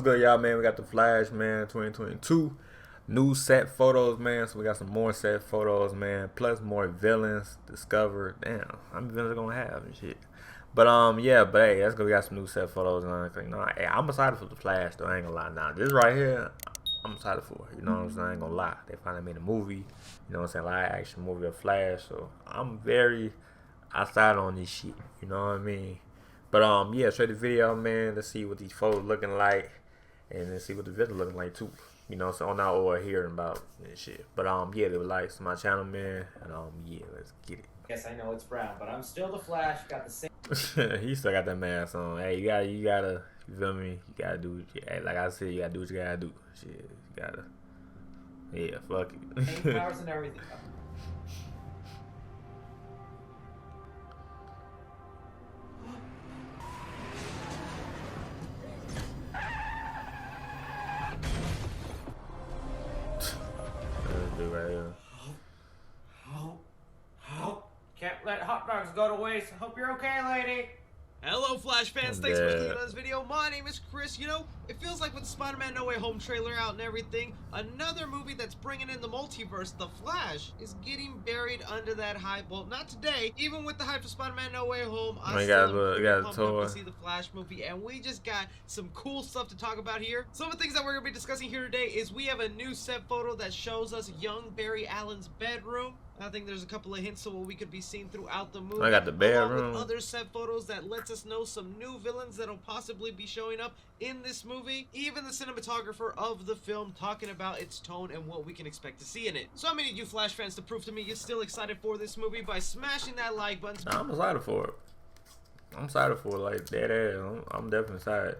good, y'all, man? We got the Flash, man, 2022. New set photos, man. So we got some more set photos, man. Plus more villains discovered. Damn, how many villains are gonna have and shit. But yeah, but hey, that's good. We got some new set photos and everything. No, hey, I'm excited for the Flash, though. I ain't gonna lie. Now, this right here, I'm excited for. You know what I'm saying? I ain't gonna lie. They finally made a movie. You know what I'm saying? Live action movie of Flash. So I'm very excited on this shit. You know what I mean? But yeah, straight to video, man. Let's see what these photos looking like, and let's see what the video looking like too. You know, so I'm not all hearing about and shit. But yeah, they would like to my channel, man. And yeah, let's get it. Yes, I know it's brown, but I'm still the Flash. Got the same. He still got that mask on. Hey, you gotta, you feel me? You gotta do. Hey, like I said, you gotta do what you gotta do. Shit, you gotta. Yeah, fuck it. Same powers and everything. Right here. Can't let hot dogs go to waste. Hope you're okay, lady. Hello, Flash fans. Thanks for clicking on this video. My name is Chris. You know, it feels like with the Spider-Man No Way Home trailer out and everything, another movie that's bringing in the multiverse, The Flash, is getting buried under that hype. Well, not today. Even with the hype of Spider-Man No Way Home, I still am pumped up to see the Flash movie, and we just got some cool stuff to talk about here. Some of the things that we're going to be discussing here today is we have a new set photo that shows us young Barry Allen's bedroom. I think there's a couple of hints of what we could be seeing throughout the movie. I got the bedroom. With other set photos that lets us know some new villains that'll possibly be showing up in this movie. Even the cinematographer of the film talking about its tone and what we can expect to see in it. So I'm gonna need you Flash fans to prove to me you're still excited for this movie by smashing that like button. Nah, I'm excited for it. I'm excited for it, like dead ass. I'm definitely excited.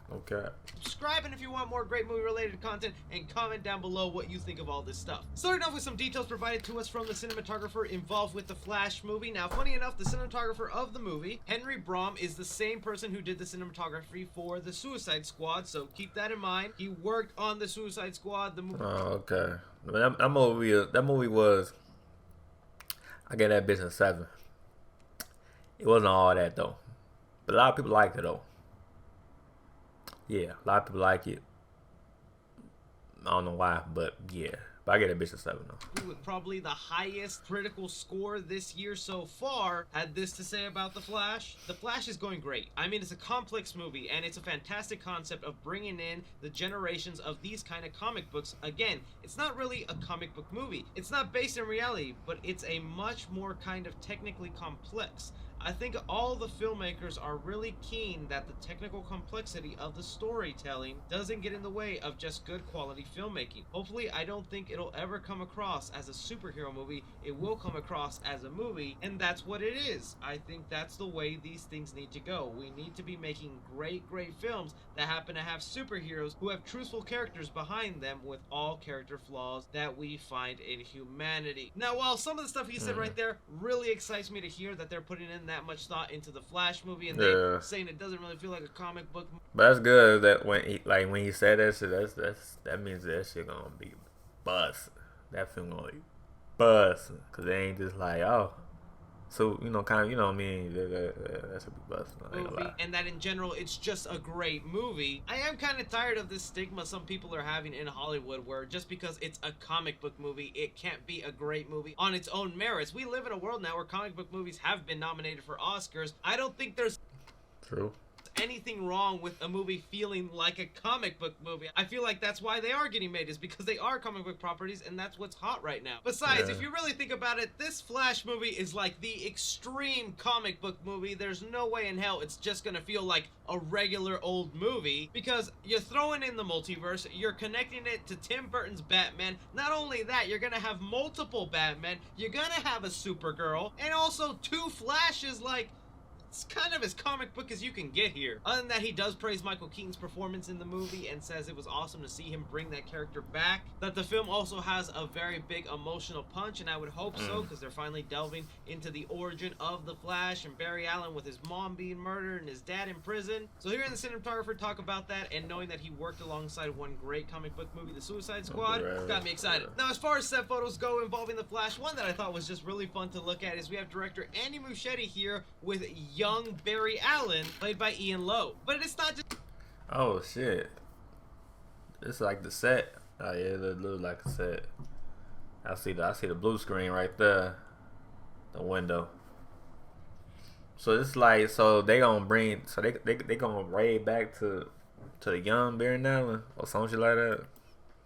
Okay. Subscribe, and if you want more great movie related content, and comment down below what you think of all this stuff. Starting off with some details provided to us from the cinematographer involved with the Flash movie. Now, funny enough, the cinematographer of the movie, Henry Brom, is the same person who did the cinematography for the Suicide Squad, so keep that in mind. He worked on the Suicide Squad, the movie. Oh, okay. That movie was, I gave that bitch a 7. It wasn't all that though, but a lot of people liked it though. Yeah, a lot of people like it. I don't know why, but yeah. But I get a bitch a 7 though. With probably the highest critical score this year so far, had this to say about The Flash. The Flash is going great. I mean, it's a complex movie, and it's a fantastic concept of bringing in the generations of these kind of comic books. Again, it's not really a comic book movie. It's not based in reality, but it's a much more kind of technically complex. I think all the filmmakers are really keen that the technical complexity of the storytelling doesn't get in the way of just good quality filmmaking. Hopefully, I don't think it'll ever come across as a superhero movie. It will come across as a movie, and that's what it is. I think that's the way these things need to go. We need to be making great films that happen to have superheroes who have truthful characters behind them with all character flaws that we find in humanity. Now, while some of the stuff he said right there really excites me to hear that they're putting in that much thought into the Flash movie, and they're saying it doesn't really feel like a comic book. But that's good that when he said that shit, that means that shit gonna be bust. That film gonna be bust, cause they ain't just like, oh, so you know, kind of, you know what I mean? That should be bust. And that in general, it's just a great movie. I am kind of tired of this stigma some people are having in Hollywood, where just because it's a comic book movie, it can't be a great movie on its own merits. We live in a world now where comic book movies have been nominated for Oscars. I don't think there's anything wrong with a movie feeling like a comic book movie. I feel like that's why they are getting made, is because they are comic book properties, and that's what's hot right now. Besides, if you really think about it, this Flash movie is like the extreme comic book movie. There's no way in hell it's just gonna feel like a regular old movie, because you're throwing in the multiverse, you're connecting it to Tim Burton's Batman. Not only that, you're gonna have multiple Batmen, you're gonna have a Supergirl, and also 2 Flashes. Like, it's kind of as comic book as you can get here. Other than that, he does praise Michael Keaton's performance in the movie and says it was awesome to see him bring that character back. That the film also has a very big emotional punch, and I would hope so, because they're finally delving into the origin of the Flash and Barry Allen with his mom being murdered and his dad in prison. So hearing the cinematographer talk about that, and knowing that he worked alongside one great comic book movie, The Suicide Squad, got me excited. Now, as far as set photos go involving the Flash, one that I thought was just really fun to look at is we have director Andy Muschietti here with young Barry Allen, played by Ian Lowe. But it's not just... Oh, shit. This is like the set. Oh yeah, it looks like a set. I see the blue screen right there. The window. So it's like, so they gonna bring, so they gonna raid back to the young Barry Allen or something like that.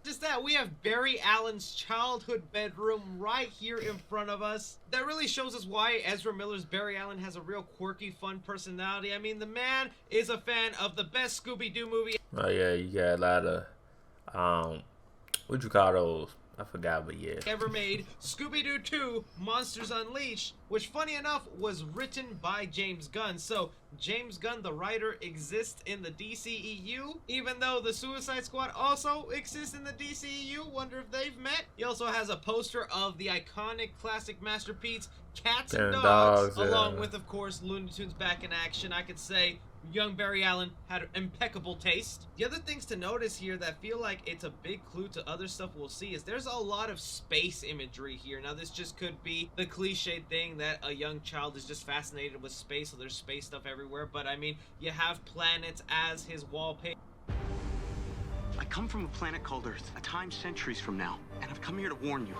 Just that, we have Barry Allen's childhood bedroom right here in front of us. That really shows us why Ezra Miller's Barry Allen has a real quirky, fun personality. I mean, the man is a fan of the best Scooby-Doo movie. Oh yeah, you got a lot of, what you call those? I forgot, but yeah. Ever made, Scooby-Doo 2, Monsters Unleashed, which funny enough was written by James Gunn. So James Gunn, the writer, exists in the DCEU, even though the Suicide Squad also exists in the DCEU. Wonder if they've met. He also has a poster of the iconic classic masterpiece Cats and Dogs, along with, of course, Looney Tunes back in action. I could say young Barry Allen had impeccable taste. The other things to notice here that feel like it's a big clue to other stuff we'll see is there's a lot of space imagery here. Now this just could be the cliche thing that a young child is just fascinated with space, so there's space stuff everywhere, but I mean, you have planets as his wallpaper. I come from a planet called Earth, a time centuries from now, and I've come here to warn you.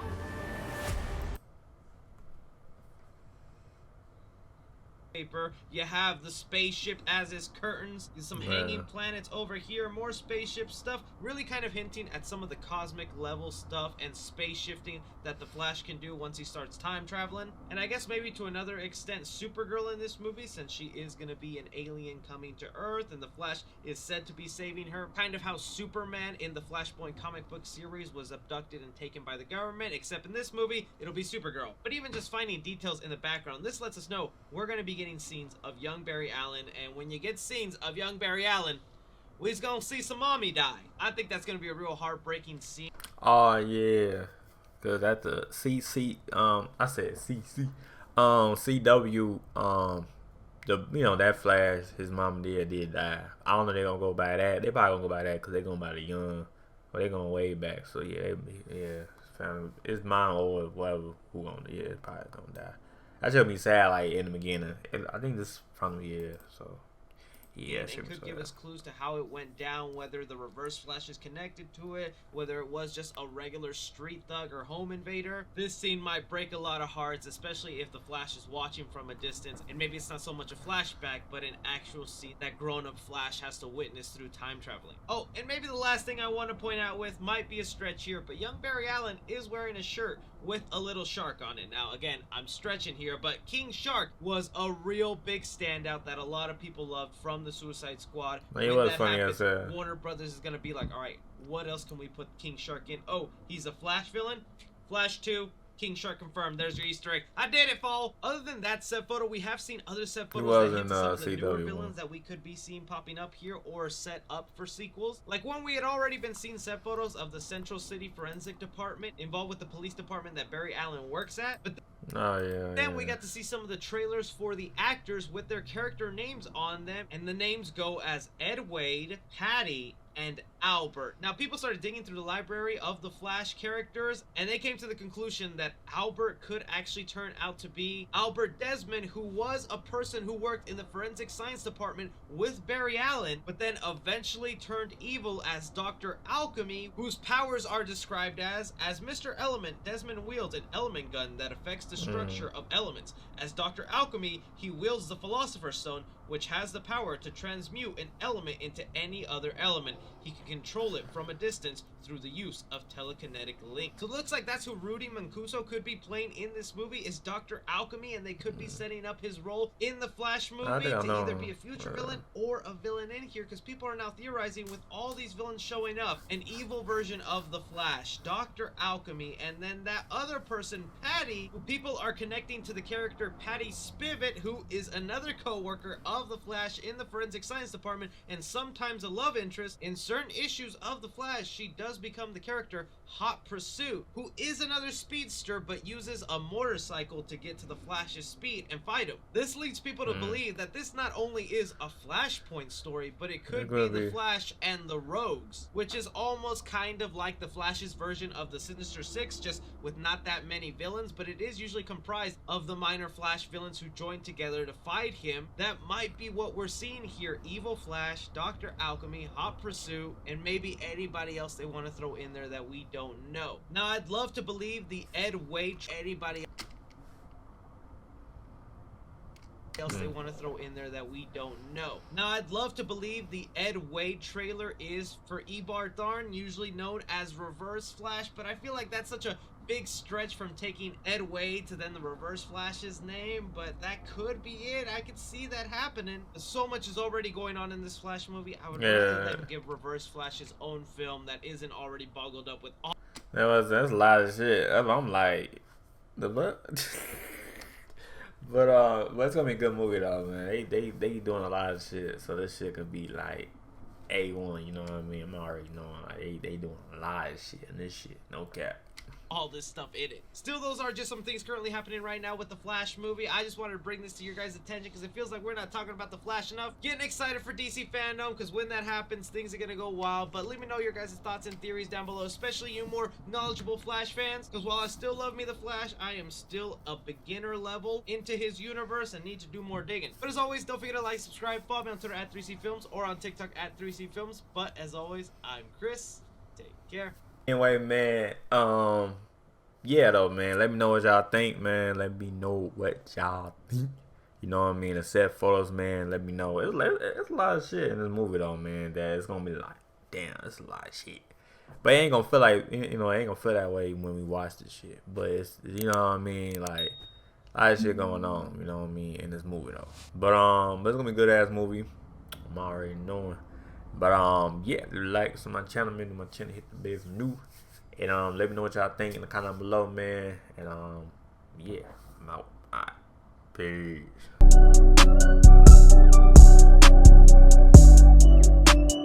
You have the spaceship as his curtains, some hanging planets over here, more spaceship stuff, really kind of hinting at some of the cosmic level stuff and space shifting that the Flash can do once he starts time traveling. And I guess maybe to another extent Supergirl in this movie, since she is going to be an alien coming to Earth and the Flash is said to be saving her, kind of how Superman in the Flashpoint comic book series was abducted and taken by the government, except in this movie it'll be Supergirl. But even just finding details in the background, this lets us know we're going to be getting scenes of young Barry Allen, and when you get scenes of young Barry Allen, we's gonna see some mommy die. I think that's gonna be a real heartbreaking scene. Oh yeah, cause at the CW, the that Flash, his mom did die. I don't know if they're gonna go by that. They probably gonna go by that because they're going by the young, or they're going way back. So yeah, it's mine or whatever who gonna it's probably gonna die. That should be sad, like in the beginning. I think this probably so. Yeah, and it could give us clues to how it went down, whether the Reverse Flash is connected to it, whether it was just a regular street thug or home invader. This scene might break a lot of hearts, especially if the Flash is watching from a distance, and maybe it's not so much a flashback, but an actual scene that grown-up Flash has to witness through time traveling. Oh, and maybe the last thing I want to point out with might be a stretch here, but young Barry Allen is wearing a shirt with a little shark on it. Now, again, I'm stretching here, but King Shark was a real big standout that a lot of people loved from the Suicide Squad. It was funny as hell. Warner Brothers is going to be like, all right, what else can we put King Shark in? Oh, he's a Flash villain? Flash 2, King Shark confirmed. There's your Easter egg. I did it, Fall. Other than that set photo, we have seen other set photos that hint some of the newer villains that we could be seeing popping up here or set up for sequels. Like when we had already been seeing set photos of the Central City Forensic Department involved with the police department that Barry Allen works at. But then we got to see some of the trailers for the actors with their character names on them, and the names go as Ed Wade, Patty, and Albert. Now, people started digging through the library of the Flash characters, and they came to the conclusion that Albert could actually turn out to be Albert Desmond, who was a person who worked in the forensic science department with Barry Allen, but then eventually turned evil as Dr. Alchemy, whose powers are described as Mr. Element, Desmond wields an element gun that affects the structure of elements. As Dr. Alchemy, he wields the Philosopher's Stone, which has the power to transmute an element into any other element. He can control it from a distance through the use of telekinetic link. So it looks like that's who Rudy Mancuso could be playing in this movie, is Dr. Alchemy, and they could be setting up his role in the Flash movie to either be a future villain or a villain in here, because people are now theorizing with all these villains showing up, an evil version of the Flash, Dr. Alchemy, and then that other person, Patty, who people are connecting to the character Patty Spivot, who is another co-worker of the Flash in the forensic science department and sometimes a love interest. In certain issues of the Flash, she does become the character Hot Pursuit, who is another speedster but uses a motorcycle to get to the Flash's speed and fight him. This leads people to believe that this not only is a Flashpoint story, but it could be the Flash and the Rogues, which is almost kind of like the Flash's version of the Sinister Six, just with not that many villains, but it is usually comprised of the minor Flash villains who join together to fight him. That might might be what we're seeing here. Evil Flash, Dr. Alchemy, Hot Pursuit, and maybe anybody else they want to throw in there that we don't know. Now, I'd love to believe the Ed Wade, anybody else they want to throw in there that we don't know. Now, I'd love to believe the Ed Wade trailer is for Ebar Tharn, usually known as Reverse Flash, but I feel like that's such a big stretch from taking Ed Wade to then the Reverse Flash's name, but that could be it. I could see that happening. So much is already going on in this Flash movie. I would rather them give Reverse Flash his own film that isn't already boggled up with all. That's a lot of shit. I'm like, the what? But it's gonna be a good movie though, man. They doing a lot of shit, so this shit could be like A1. You know what I mean? I'm already knowing like they doing a lot of shit in this shit. No cap. All this stuff in it. Still, those are just some things currently happening right now with the Flash movie. I just wanted to bring this to your guys' attention because it feels like we're not talking about the Flash enough. Getting excited for DC fandom because when that happens, things are gonna go wild. But let me know your guys' thoughts and theories down below, especially you more knowledgeable Flash fans. Because while I still love me the Flash, I am still a beginner level into his universe and need to do more digging. But as always, don't forget to like, subscribe, follow me on Twitter at 3CFilms or on TikTok at 3CFilms. But as always, I'm Chris. Take care. Anyway, man, yeah, though, man, let me know what y'all think, man. Let me know what y'all think. You know what I mean? The set photos, man, let me know. It's a lot of shit in this movie, though, man, that it's gonna be like, damn, it's a lot of shit. But it ain't gonna feel like, you know, it ain't gonna feel that way when we watch this shit. But it's, you know what I mean, like, a lot of shit going on, you know what I mean, in this movie, though. But it's gonna be a good-ass movie. I'm already knowing. But, yeah, like to my channel, man, my channel, hit the bell if new. And let me know what y'all think in the comment below, man. And yeah, I'm out. Alright. Peace.